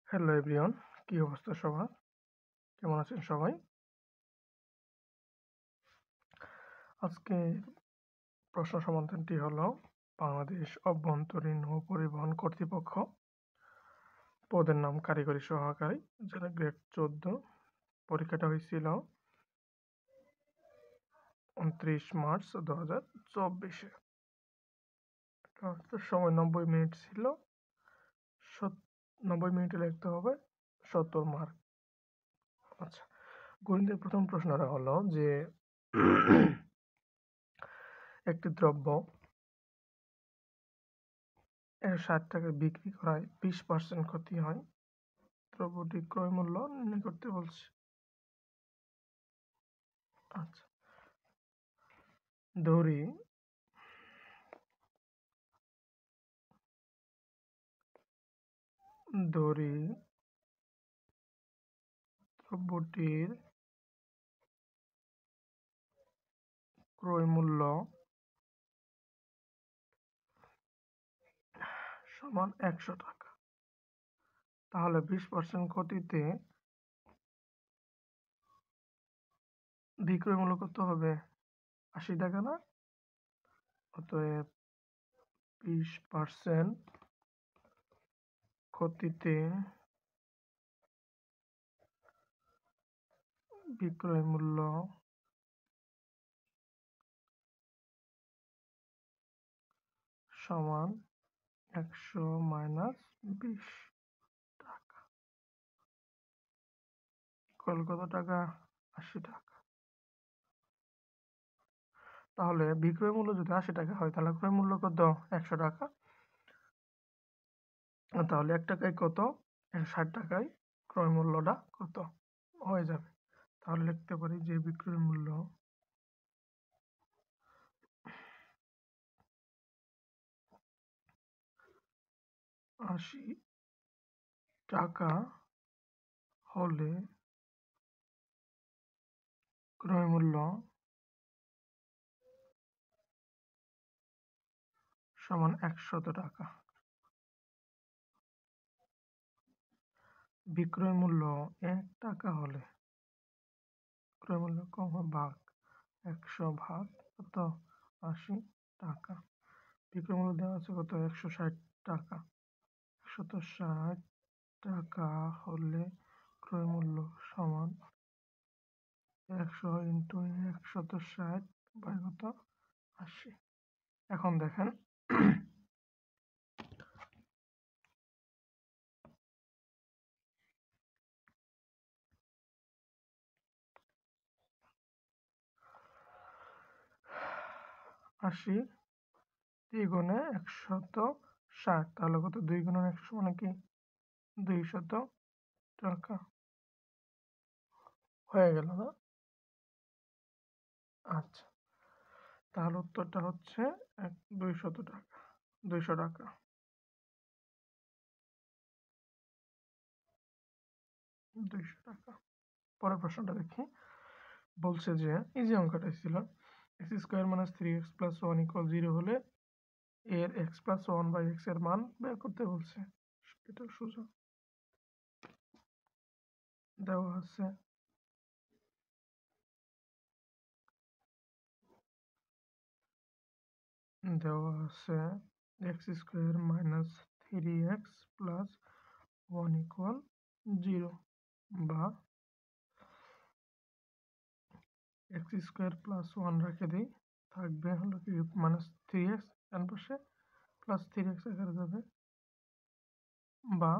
Hello everyone, কি অবস্থা সবার? কেমন আছেন সবাই? আজকে প্রশ্ন সমাধানটি হলো বাংলাদেশ অভ্যন্তরীণ নৌ পরিবহন কর্তৃপক্ষ, পদের নাম কারিগরি সহকারী, যেটা গ্রেড 14। পরীক্ষাটা হয়েছিল 29 মার্চ 2024-এ। সময় 90 মিনিট ছিল। 90 মিনিটে লিখতে হবে 70 মার্ক। আচ্ছা, গণিতের প্রথম প্রশ্নটা হলো যে একটি দ্রব্য 60 টাকায় বিক্রি করায় 20% ক্ষতি হয়। দ্রব্যটির ক্রয় মূল্য নির্ণয় করতে বলছে। আচ্ছা, ধরি দ্রব্যটির ক্রয় মূল্য সমান 100 টাকা। তাহলে 20% ক্ষতিতে বিক্রয় মূল্য কত হবে? 80 টাকা না? অতএব 20% ক্ষতিতে বিক্রয় মূল্য সমান 100 মাইনাস 20 টাকা ইকুয়াল কত টাকা? 80 টাকা। তাহলে বিক্রয় মূল্য যদি 80 টাকা হয় তাহলে ক্রয় মূল্য কত? 100 টাকা। তাহলে 1 টাকায় কত? 60 টাকায় ক্রয় মূল্যটা কত হয়ে যাবে। তাহলে লিখতে পারি যে বিক্রয় মূল্য ৳80 হলে ক্রয় মূল্য সমান 100 টাকা। বিক্রয় মূল্য 1 টাকা হলে ক্রয় মূল্য কম ভাগ 100 ভাগ কত? 80 টাকা। বিক্রয় মূল্য দেওয়া আছে কত? 160 টাকা। 160 টাকা হলে ক্রয় মূল্য সমান 100 ইন্টু 160 বাই কত? 80। এখন দেখেন আশি দ্বিগুণে 160, তাহলে কত? 2 গুণন 100 মানে কি? 200 টাকা হয়ে গেল না? আচ্ছা, তাহলে উত্তরটা হচ্ছে 200 টাকা। 200 টাকা। পরের প্রশ্নটা দেখি। বলছে যে ইজি অঙ্কটা ছিল x² - 3x + 1 = 0 হলে এর x + 1/x এর মান বের করতে বলছে। এটা সোজা দেওয়া আছে। x² - 3x + 1 = 0 বা x² + 1 রেখে দিই, থাকবে হলো কি -3x, ডান পাশে +3x আকারে যাবে, বা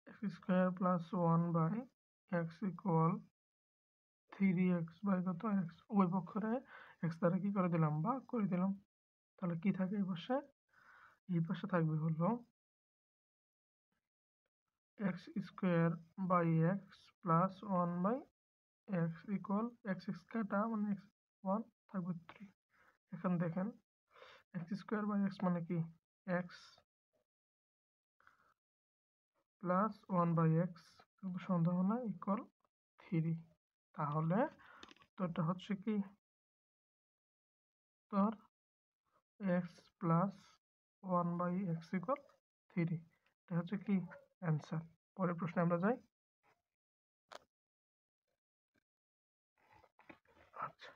x² + 1/x = 3x বাই কত? x। উভয় পক্ষরে x দ্বারা কি করে দিলাম? ভাগ করে দিলাম। তাহলে কি থাকে এই পাশে? এই পাশে থাকবে হলো x² + 1/x = x কাটা মানে x1 থাকবে 3। এখন দেখেন x² / x মানে কি? x + 1/x সন্ধারণা ইকুয়াল 3। তাহলে উত্তরটা হচ্ছে কি? উত্তর x + 1/x = 3। এটা হচ্ছে কি অ্যান্সার। পরের প্রশ্নে আমরা যাই। আচ্ছা,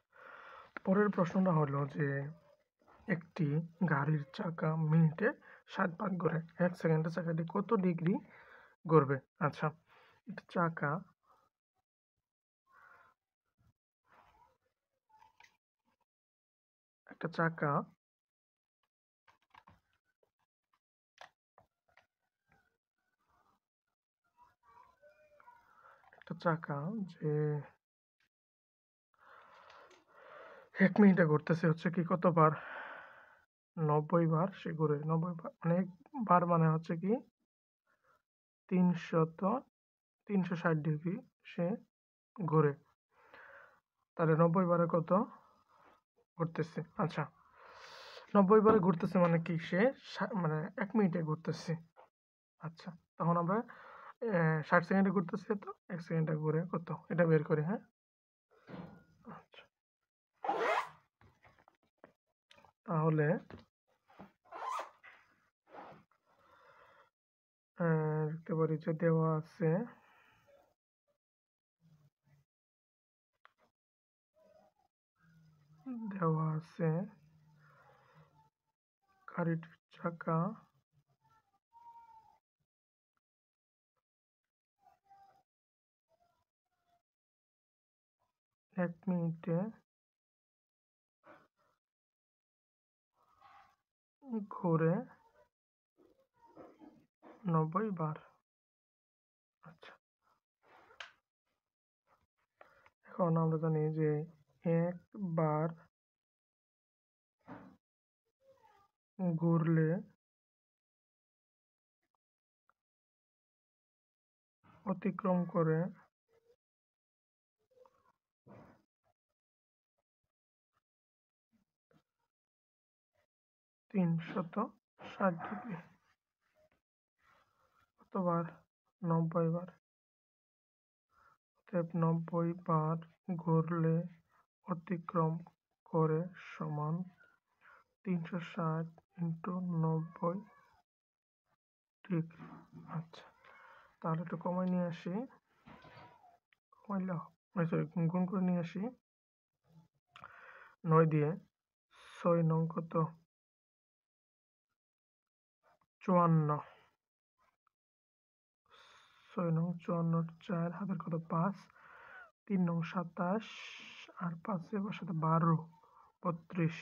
পরের প্রশ্নটা হলো যে একটি গাড়ির চাকা মিনিটে 60 ভাগ ঘোরে, 1 সেকেন্ডে চাকাটি কত ডিগ্রি ঘুরবে? আচ্ছা, একটা চাকা একটা চাকা যে 1 মিনিটে ঘুরতেছে হচ্ছে কি কতবার? 90 বার সে ঘুরে। 90 বার মানে বার মানে হচ্ছে কি 360 ডিগ্রি সে ঘুরে। তাহলে 90 বারে কত ঘুরতেছে? আচ্ছা, 90 বারে ঘুরতেছে মানে কি সে মানে 1 মিনিটে ঘুরতেছে। আচ্ছা, তখন আমরা 60 সেকেন্ডে ঘুরতেছে তো 1 সেকেন্ডে ঘুরে কত এটা বের করি, হ্যাঁ? আচ্ছা, তাহলে লিখতে পারি যে দেওয়া আছে গাড়িটির চাকা 1 মিনিটে ঘুরে 90 বার। আচ্ছা, এখন আমরা জানি যে 1 বার ঘুরলে অতিক্রম করে 360 ডিগ্রি। কতবার? 90 বার। অতএব 90 বার ঘুরলে অতিক্রম করে সমান 360 ইন্টু 90 ডিগ্রি। আচ্ছা, তাহলে একটু কমাই নিয়ে আসি। কমাইলে সরি, গুণ করে নিয়ে আসি। 9 দিয়ে 6 নং কত? 54। 6 নং 54, 4 হাতের কত? 5, 3 নং 27 আর 5 এর সাথে 12, 32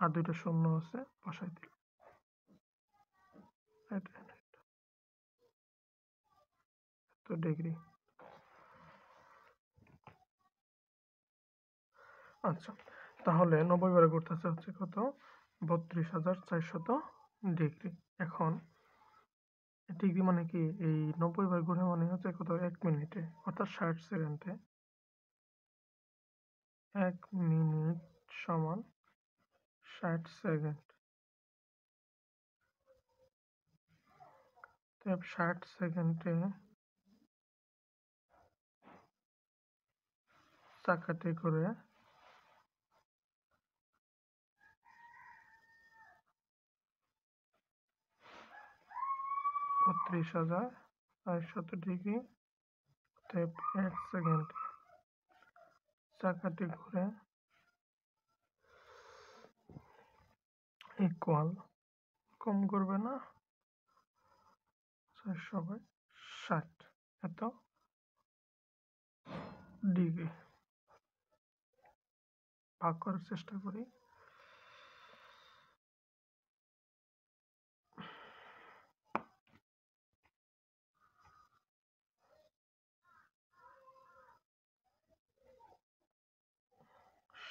আর 2টা শূন্য আছে বসাই দিলাম। এত ডিগ্রি। আচ্ছা, তাহলে 90 বারে ঘুরতেছে হচ্ছে কত? 32,400 ডিগ্রি। এখন ডিগ্রি মানে কি এই 90 বার ঘুরে মানে হচ্ছে কত? 1 মিনিটে অর্থাৎ 60 সেকেন্ডে 1 মিনিট সমান 60 সেকেন্ড। 60 সেকেন্ডে চাকাটি করে 32,400 ডিগ্রি। 1 সেকেন্ড চাকাটি ঘুরে ইকুয়াল, কম করবে না, 4/60 এত ডিগ্রি। ভাগ করার চেষ্টা করি।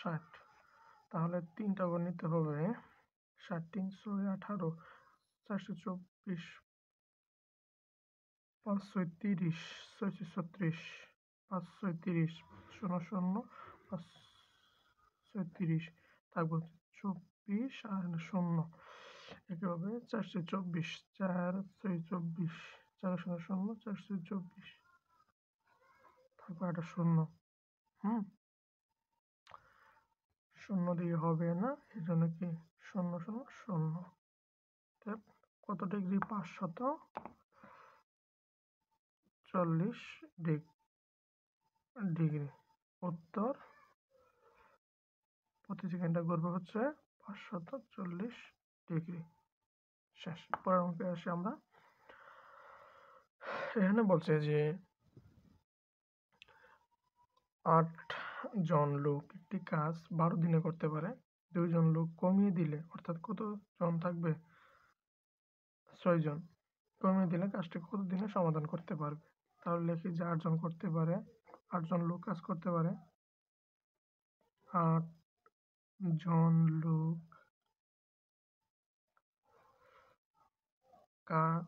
60, তাহলে 3টা ঘর নিতে হবে। 60 3 6 18, 424, 5 6 30, 6 36, 5 6 30, 0 0, 5 6 30 থাকবে 24 আর 0। একইভাবে 4 6 24, 4 6 24, 4 0 0, 4 6 24 থাকবে একটা 0। হুম, 0 দিয়ে হবে না, এই জন্য কি 0 0 0। কত ডিগ্রি? 540 ডিগ্রি। উত্তর প্রতি সেকেন্ডে ঘুরবে হচ্ছে 540 ডিগ্রি। শেষ। পরের অঙ্কে আসি আমরা। এখানে বলছে যে 8 জন লোক একটি কাজ 12 দিনে করতে পারে। 2 জন লোক কমিয়ে দিলে অর্থাৎ কত জন থাকবে? 6 জন। কমিয়ে দিলে কাজটি কত দিনে সমাধান করতে পারবে? তাহলে লিখি যে 8 জন করতে পারে, 8 জন লোক কাজ করতে পারে। 8 জন লোক কাজ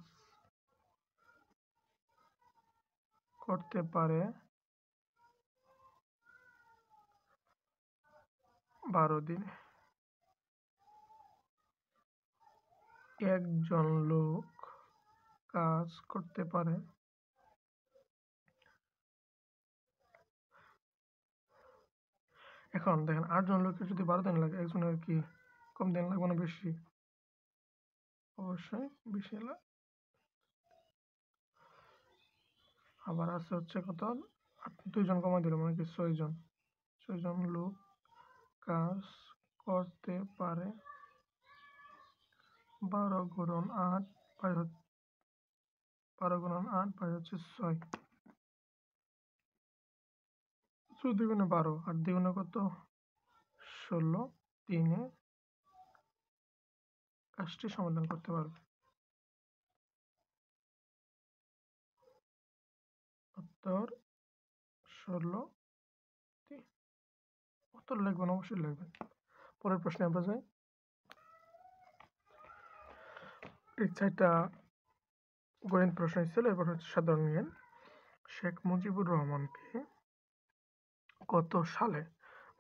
করতে পারে 12 দিনে। 1 জন লোক কাজ করতে পারে এখন দেখেন 8 জন লোকের যদি 12 দিন লাগে, একজনের কি কম দিন লাগবে না বেশি? অবশ্যই বেশি লাগে। আবার আছে হচ্ছে কত? 2 জন কমাই দিল মানে কি 6 জন। 6 জন লোক কাজ করতে পারে 12 গুণন 8 বাই 12 গুণন 8 বাই হচ্ছে 6। 14 গুণে 12 আর 2 গুণে কত? 16। 3-এ কাজটি সমাধান করতে পারবে। উত্তর 16। উত্তর লিখবেন, অবশ্যই লিখবেন। পরের প্রশ্নে আমরা যাই। এই 4টা গণিত প্রশ্ন ছিল, এবার হচ্ছে সাধারণ জ্ঞান। শেখ মুজিবুর রহমানকে কত সালে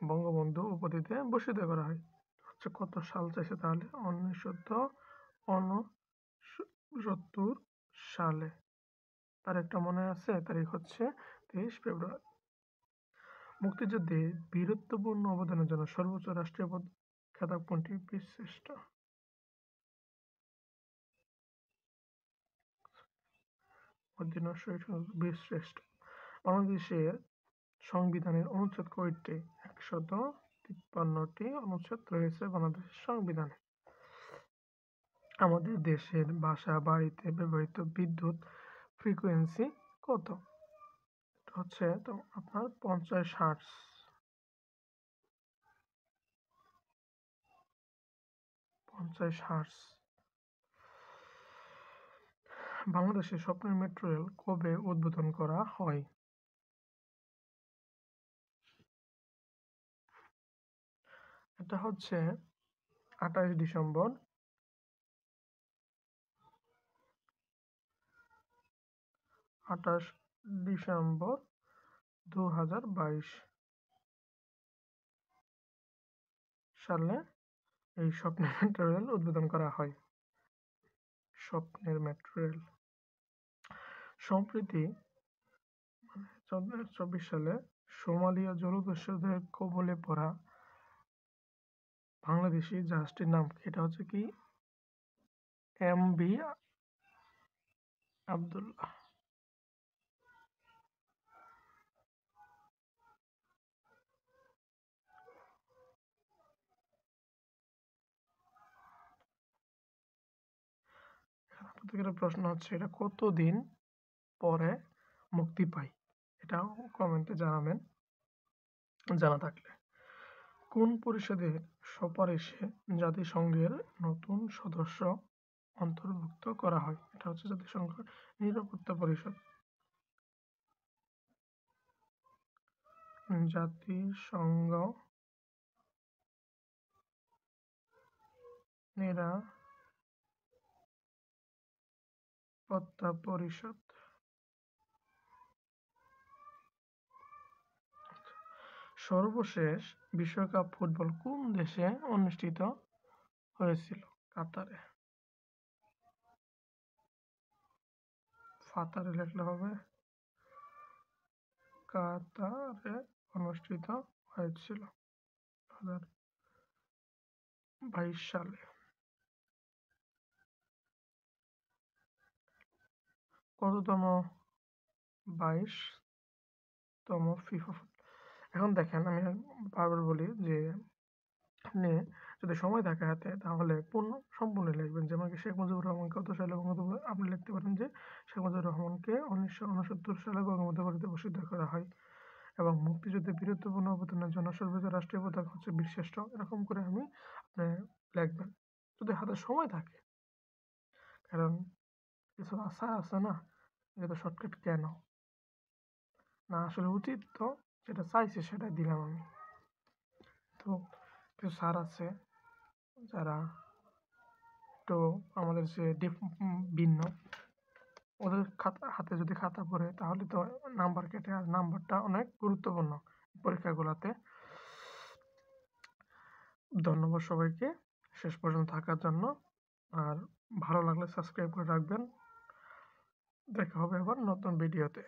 বঙ্গবন্ধু উপাধিতে ভূষিত করা হয়? হচ্ছে কত সাল চাইছে তাহলে? 1969 সালে। তার একটা মনে আছে, তারিখ হচ্ছে 23 ফেব্রুয়ারি। মুক্তিযুদ্ধে বীরত্বপূর্ণ অবদানের জন্য সর্বোচ্চ রাষ্ট্রীয় খেতাব কোনটি? বীরশ্রেষ্ঠ। বীরশ্রেষ্ঠ। বাংলাদেশের সংবিধানের অনুচ্ছেদ কয়টি? 153টি অনুচ্ছেদ রয়েছে বাংলাদেশের সংবিধানে। আমাদের দেশের বাসা বাড়িতে ব্যবহৃত বিদ্যুৎ ফ্রিকোয়েন্সি কত? হচ্ছে তো আপনার 50 হার্টজ। বাংলাদেশে স্বপ্নের মেট্রো রেল কবে উদ্বোধন করা হয়? এটা হচ্ছে 28 ডিসেম্বর 2022 সালে এই স্বপ্নের মেট্রো রেল উদ্বোধন করা হয়। স্বপ্নের মেট্রো রেল সম্প্রতি 2024 সালে সোমালিয়া জলদস্যুদের কবলে পড়া বাংলাদেশি জাহাজটির নাম কি? এটা হচ্ছে কি MV আব্দুল্লাহ। প্রত্যেকের প্রশ্ন হচ্ছে এটা কতদিন পরে মুক্তি পায়? এটাও কমেন্টে জানাবেন জানা থাকলে। কোন পরিষদের সুপারিশে জাতিসংঘের নতুন সদস্য অন্তর্ভুক্ত করা হয়? এটা হচ্ছে জাতিসংঘ নিরাপত্তা পরিষদ। জাতিসংঘ নিরাপত্তা পরিষদ। সর্বশেষ বিশ্বকাপ ফুটবল কোন দেশে অনুষ্ঠিত হয়েছিল? কাতারে। ফাতারে লিখলে হবে। কাতারে অনুষ্ঠিত হয়েছিল 2022 সালে। কততম 22তম ফিফা এখন দেখেন আমি বারবার বলি যে আপনি যদি সময় থাকে হাতে তাহলে সম্পূর্ণ লিখবেন। যেমন কি শেখ মুজিবুর রহমান কত সালে বঙ্গবন্ধু আপনি লিখতে পারেন যে শেখ মুজিবুর রহমানকে ১৯৬৯ সালে বঙ্গবন্ধু কর্তৃক ভূষিত করা হয় এবং মুক্তিযুদ্ধে বীরত্বপূর্ণ অবদানের জন্য সর্বোচ্চ রাষ্ট্রীয় পদক হচ্ছে বীরশ্রেষ্ঠ। এরকম করে আপনি লিখবেন যদি হাতে সময় থাকে। কারণ কিছু আশা আছে না, এত শর্টকাট কেন? না আসলে উচিত তো, যেটা চাইছি সেটাই দিলাম আমি। তো কিছু স্যার আছে যারা একটু আমাদের যে ভিন্ন, ওদের হাতে যদি খাতা পড়ে তাহলে তো নাম্বার কেটে, আর নাম্বারটা অনেক গুরুত্বপূর্ণ পরীক্ষাগুলোতে। ধন্যবাদ সবাইকে শেষ পর্যন্ত থাকার জন্য। আর ভালো লাগলে সাবস্ক্রাইব করে রাখবেন। দেখা হবে আবার নতুন ভিডিওতে।